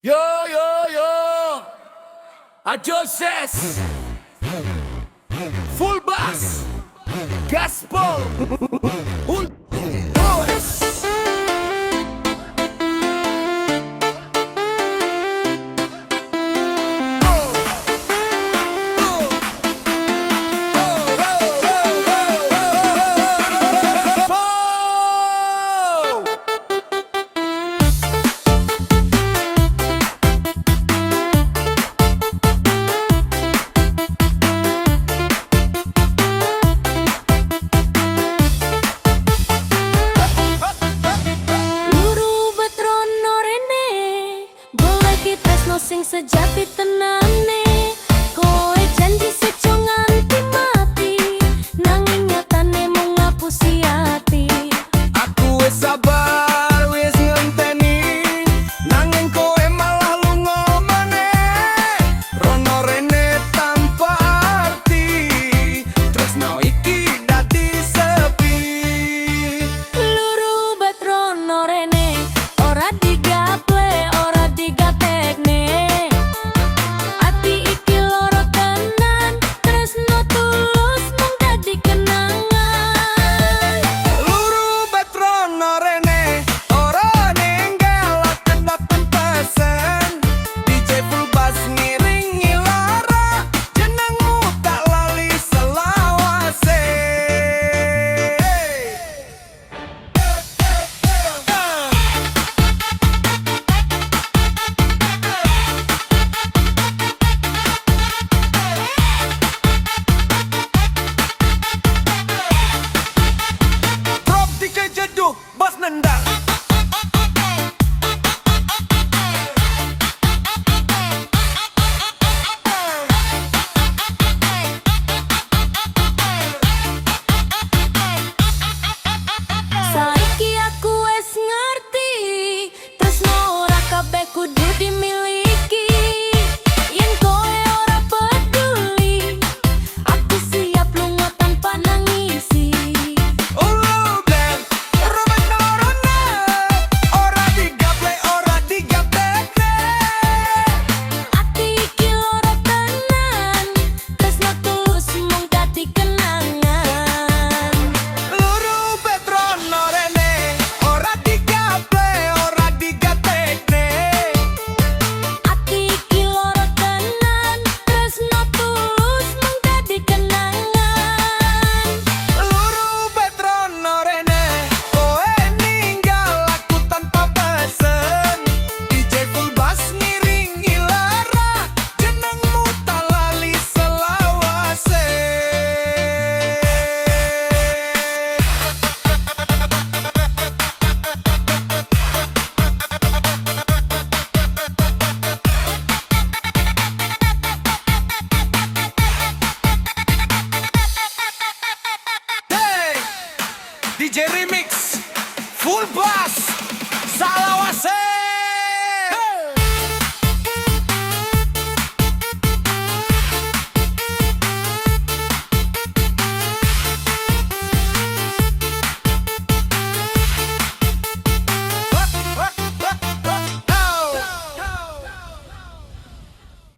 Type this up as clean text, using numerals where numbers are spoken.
Yo, yo, yo, Ajoses, full bass, gospel, boys. Sing sejati tenane koe janji seco nganti mati nanging nyatane mung ngapusi ati. Aku wis sabar wis ngenteni nanging koe malah lunga maneh rono rene tanpa arti tresno iki dadi sepi. Luru bet rono rene ora digaple ora digatekne. Bos nendang Saiki aku wis ngerti tresno ora kabeh kudu dimiliki. Yen koe ora peduli aku siap lunga tanpa nangisi. DJ Remix, full bass, Salawase.